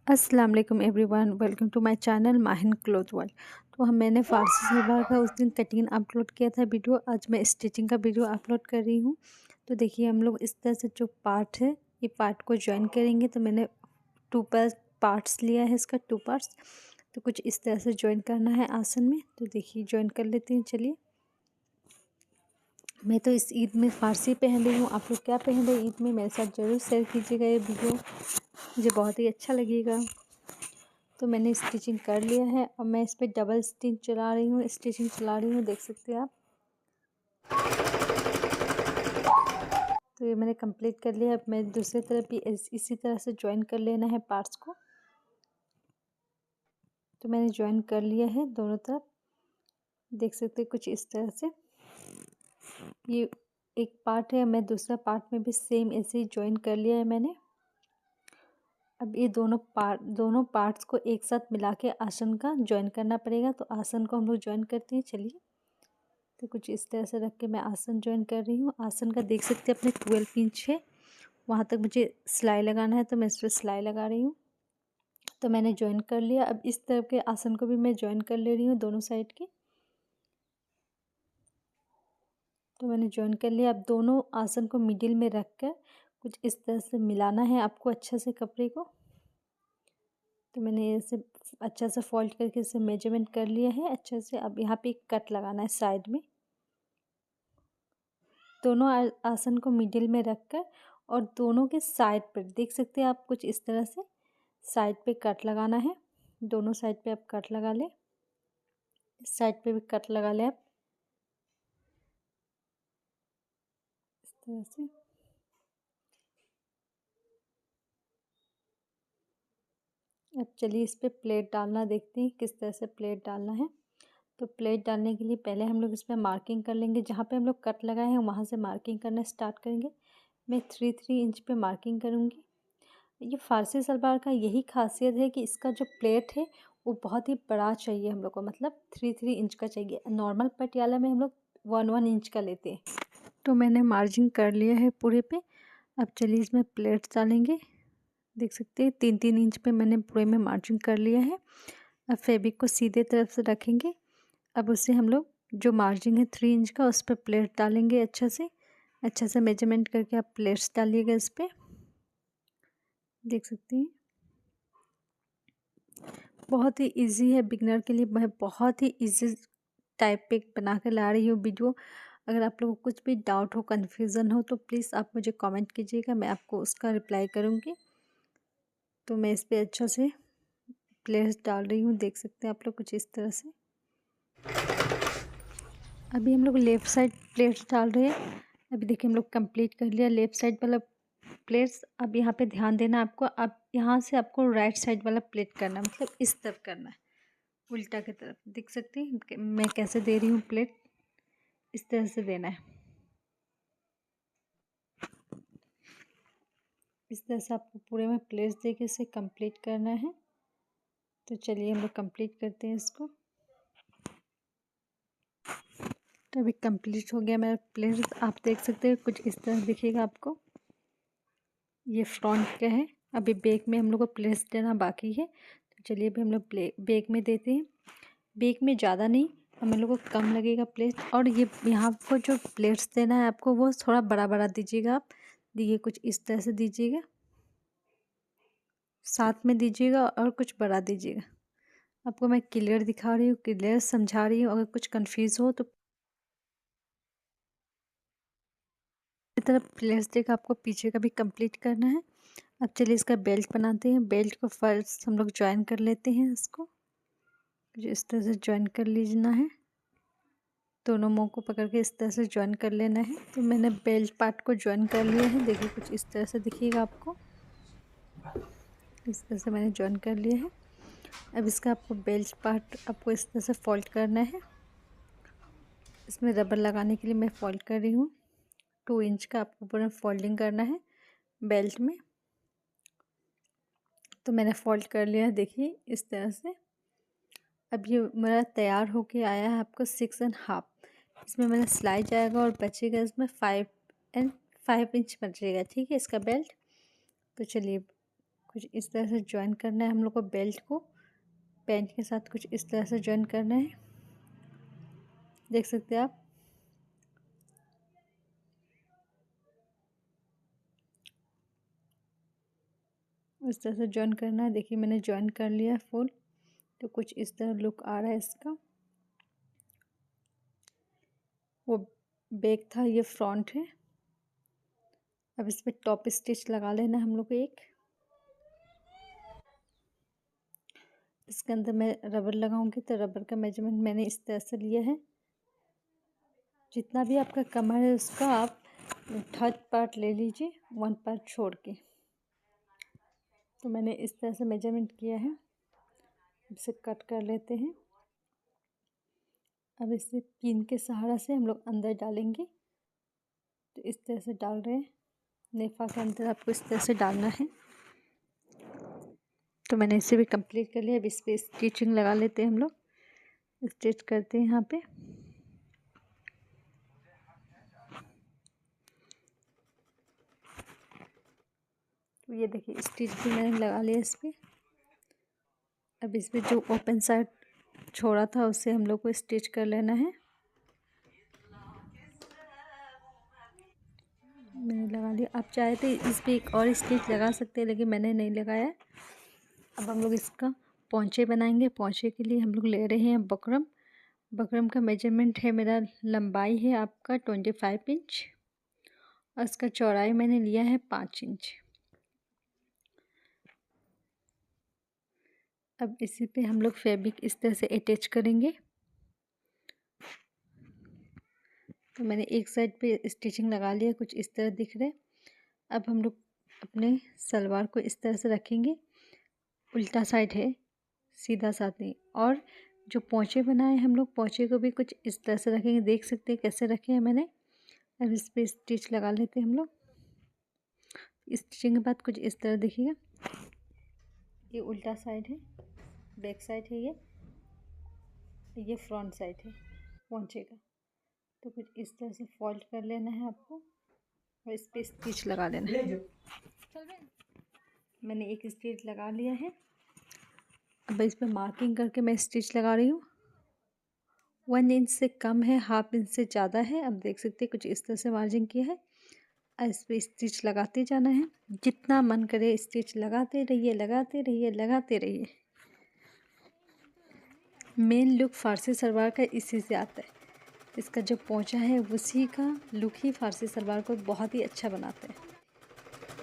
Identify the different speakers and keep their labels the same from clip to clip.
Speaker 1: अस्सलाम वालेकुम everyone, welcome to my channel Mahin cloth world. तो मैंने फारसी सलवार का उस दिन कटिंग अपलोड किया था वीडियो। आज मैं स्टिचिंग का वीडियो अपलोड कर रही हूँ। तो देखिए हम लोग इस तरह से जो पार्ट है ये पार्ट को ज्वाइन करेंगे। तो मैंने टू पार्ट्स लिया है, इसका टू पार्ट्स। तो कुछ इस तरह से ज्वाइन करना है आसन में। तो देखिए ज्वाइन कर लेते हैं। चलिए, मैं तो इस ईद में फ़ारसी पहन रही हूँ। आप लोग क्या पहन रहे हैं ईद में, मेरे साथ ज़रूर शेयर कीजिएगा। ये वीडियो मुझे बहुत ही अच्छा लगेगा। तो मैंने स्टिचिंग कर लिया है। अब मैं इस पर डबल स्टिचिंग चला रही हूँ, देख सकते हैं आप। तो ये मैंने कंप्लीट कर लिया। अब मैं दूसरी तरफ भी इसी तरह से ज्वाइन कर लेना है पार्ट्स को। तो मैंने ज्वाइन कर लिया है दोनों तरफ, देख सकते हैं कुछ इस तरह से। ये एक पार्ट है, मैं दूसरा पार्ट में भी सेम ऐसे ही ज्वाइन कर लिया है मैंने। अब ये दोनों पार्ट्स को एक साथ मिला के आसन का ज्वाइन करना पड़ेगा। तो आसन को हम लोग ज्वाइन करते हैं। चलिए, तो कुछ इस तरह से रख के मैं आसन ज्वाइन कर रही हूँ। आसन का देख सकते हैं अपने 12 इंच है, वहाँ तक मुझे सिलाई लगाना है। तो मैं इस पर सिलाई लगा रही हूँ। तो मैंने ज्वाइन कर लिया। अब इस तरफ के आसन को भी मैं ज्वाइन कर ले रही हूँ दोनों साइड की। तो मैंने ज्वाइन कर लिया। अब दोनों आसन को मिडिल में रख कर कुछ इस तरह से मिलाना है आपको अच्छे से कपड़े को। तो मैंने ऐसे अच्छा से फोल्ड करके इसे मेजरमेंट कर लिया है अच्छे से। अब यहाँ पे एक कट लगाना है साइड में। दोनों आसन को मिडिल में रखकर और दोनों के साइड पर देख सकते हैं आप कुछ इस तरह से साइड पे कट लगाना है। दोनों साइड पे आप कट लगा ले, इस साइड पे भी कट लगा ले आप इस तरह से। अब चलिए इस पे प्लेट डालना देखते हैं किस तरह से प्लेट डालना है। तो प्लेट डालने के लिए पहले हम लोग इस पर मार्किंग कर लेंगे। जहाँ पे हम लोग कट लगाए हैं वहाँ से मार्किंग करना स्टार्ट करेंगे। मैं 3 इंच पे मार्किंग करूँगी। ये फ़ारसी सलवार का यही खासियत है कि इसका जो प्लेट है वो बहुत ही बड़ा चाहिए हम लोग को, मतलब 3 इंच का चाहिए। नॉर्मल पटियाला में हम लोग 1 इंच का लेते हैं। तो मैंने मार्जिन कर लिया है पूरे पे। अब चलिए इसमें प्लेट्स डालेंगे। देख सकते हैं 3 इंच पे मैंने पूरे में मार्जिन कर लिया है। अब फैब्रिक को सीधे तरफ से रखेंगे। अब उससे हम लोग जो मार्जिन है 3 इंच का उस पर प्लेट डालेंगे। अच्छा से मेजरमेंट करके आप प्लेट्स डालिएगा इस पर। देख सकते हैं बहुत ही इजी है बिगनर के लिए। मैं बहुत ही इजी टाइप पे बना कर ला रही हूँ वीडियो। अगर आप लोगों को कुछ भी डाउट हो, कन्फ्यूज़न हो तो प्लीज़ आप मुझे कमेंट कीजिएगा, मैं आपको उसका रिप्लाई करूँगी। तो मैं इस पर अच्छा से प्लेट्स डाल रही हूँ, देख सकते हैं आप लोग कुछ इस तरह से। अभी हम लोग लेफ़्ट साइड प्लेट्स डाल रहे हैं। अभी देखिए हम लोग कंप्लीट कर लिया लेफ़्ट साइड वाला प्लेट्स। अब यहाँ पे ध्यान देना आपको। अब यहाँ से आपको राइट साइड वाला प्लेट करना है, मतलब इस तरफ करना है, उल्टा की तरफ। देख सकते हैं मैं कैसे दे रही हूँ प्लेट, इस तरह से देना है। इस तरह से आपको पूरे में प्लेट्स दे के इसे कंप्लीट करना है। तो चलिए हम लोग कंप्लीट करते हैं इसको। तो अभी कंप्लीट हो गया मेरा प्लेट्स। आप देख सकते हैं कुछ इस तरह दिखेगा आपको। ये फ्रंट का है। अभी बैक में हम लोग को प्लेट्स देना बाकी है। तो चलिए अभी हम लोग बैक में देते हैं। बैक में ज़्यादा नहीं, हम लोग को कम लगेगा प्लेट। और ये यहाँ को जो प्लेट्स देना है आपको वो थोड़ा बड़ा बड़ा दीजिएगा आप। देखिए कुछ इस तरह से दीजिएगा, साथ में दीजिएगा और कुछ बड़ा दीजिएगा। आपको मैं क्लियर दिखा रही हूँ, क्लियर समझा रही हूँ। अगर कुछ कंफ्यूज हो तो इस तरफ प्लेट्स देकर आपको पीछे का भी कंप्लीट करना है। अब चलिए इसका बेल्ट बनाते हैं। बेल्ट को फर्स्ट हम लोग ज्वाइन कर लेते हैं। इसको जो इस तरह से ज्वाइन कर लीजना है, दोनों मुँह को पकड़ के इस तरह से ज्वाइन कर लेना है। तो मैंने बेल्ट पार्ट को ज्वाइन कर लिया है। देखिए कुछ इस तरह से दिखिएगा आपको, इस तरह से मैंने ज्वाइन कर लिया है। अब इसका आपको बेल्ट पार्ट आपको इस तरह से फोल्ड करना है। इसमें रबर लगाने के लिए मैं फोल्ड कर रही हूँ। 2 इंच का आपको पूरा फोल्डिंग करना है बेल्ट में। तो मैंने फोल्ड कर लिया है, देखिए इस तरह से। अब ये मेरा तैयार होके आया है आपको 6.5। इसमें मेरा सिलाई जाएगा और बचेगा इसमें 5 इंच बचेगा। ठीक है इसका बेल्ट। तो चलिए कुछ इस तरह से जॉइन करना है हम लोग को। बेल्ट को पैंट के साथ कुछ इस तरह से जॉइन करना है, देख सकते हैं आप। इस तरह से जॉइन करना है। देखिए मैंने जॉइन कर लिया फुल, तो कुछ इस तरह लुक आ रहा है इसका। वो बैक था, ये फ्रंट है। अब इस पर टॉप स्टिच लगा लेना हम लोग को एक। इसके अंदर मैं रबर लगाऊंगी, तो रबर का मेजरमेंट मैंने इस तरह से लिया है। जितना भी आपका कमर है उसका आप 3rd पार्ट ले लीजिए, 1 पार्ट छोड़ के। तो मैंने इस तरह से मेजरमेंट किया है। इसे कट कर लेते हैं। अब इसे पिन के सहारा से हम लोग अंदर डालेंगे। तो इस तरह से डाल रहे हैं। नेफा के अंदर आपको इस तरह से डालना है। तो मैंने इसे भी कंप्लीट कर लिया। अब इस पर स्टिचिंग लगा लेते हैं हम लोग। स्टिच करते हैं यहाँ पे। तो ये देखिए स्टिच भी मैंने लगा लिया इस पर। अब इस पर जो ओपन साइड छोड़ा था उसे हम लोग को स्टिच कर लेना है। मैंने लगा लिया। आप चाहे तो इस पर एक और स्टिच लगा सकते हैं, लेकिन मैंने नहीं लगाया। अब हम लोग इसका पोंचे बनाएंगे। पोंचे के लिए हम लोग ले रहे हैं बकरम। बकरम का मेजरमेंट है मेरा, लंबाई है आपका 25 इंच और इसका चौड़ाई मैंने लिया है 5 इंच। अब इसी पे हम लोग फैब्रिक इस तरह से अटैच करेंगे। तो मैंने एक साइड पे स्टिचिंग लगा लिया, कुछ इस तरह दिख रहा है। अब हम लोग अपने सलवार को इस तरह से रखेंगे। उल्टा साइड है, सीधा साथ नहीं। और जो पोंचे बनाए हम लोग, पोंचे को भी कुछ इस तरह से रखेंगे। देख सकते हैं कैसे रखे हैं मैंने। अब इस पर स्टिच लगा लेते हैं हम लोग। स्टिचिंग के बाद कुछ इस तरह दिखेगा। ये उल्टा साइड है, बैक साइड है, ये फ्रंट साइड है पोंचे का। तो कुछ इस तरह से फोल्ड कर लेना है आपको और इस पर स्टिच लगा लेना है। मैंने एक स्टिच लगा लिया है। अब इस पर मार्किंग करके मैं स्टिच लगा रही हूँ। 1 इंच से कम है, 1/2 इंच से ज़्यादा है। अब देख सकते हैं कुछ इस तरह से मार्जिन किया है। इस पर स्टिच लगाते जाना है। जितना मन करे स्टिच लगाते रहिए, लगाते रहिए, लगाते रहिए। मेन लुक फारसी सलवार का इसी से आता है। इसका जो पोंचा है उसी का लुक ही फारसी सलवार को बहुत ही अच्छा बनाता है।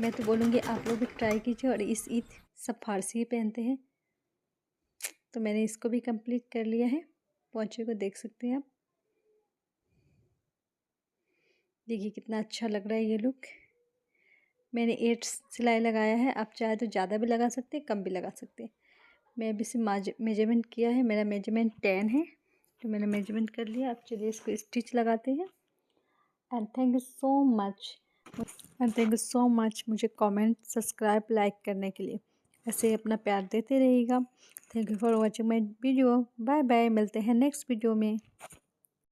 Speaker 1: मैं तो बोलूँगी आप लोग भी ट्राई कीजिए। और इस ईद सब फारसी ही पहनते हैं। तो मैंने इसको भी कंप्लीट कर लिया है। पोंचे को देख सकते हैं आप। देखिए कितना अच्छा लग रहा है ये लुक। मैंने 8 सिलाई लगाया है। आप चाहे तो ज़्यादा भी लगा सकते हैं, कम भी लगा सकते हैं। मैं अभी से मेजरमेंट किया है। मेरा मेजरमेंट 10 है, तो मैंने मेजरमेंट कर लिया। अब चलिए इसको स्टिच लगाते हैं। And thank you so much. And thank you so much मुझे कमेंट, सब्सक्राइब, लाइक करने के लिए। ऐसे ही अपना प्यार देते रहिएगा। Thank you for watching my video. Bye bye, मिलते हैं नेक्स्ट वीडियो में।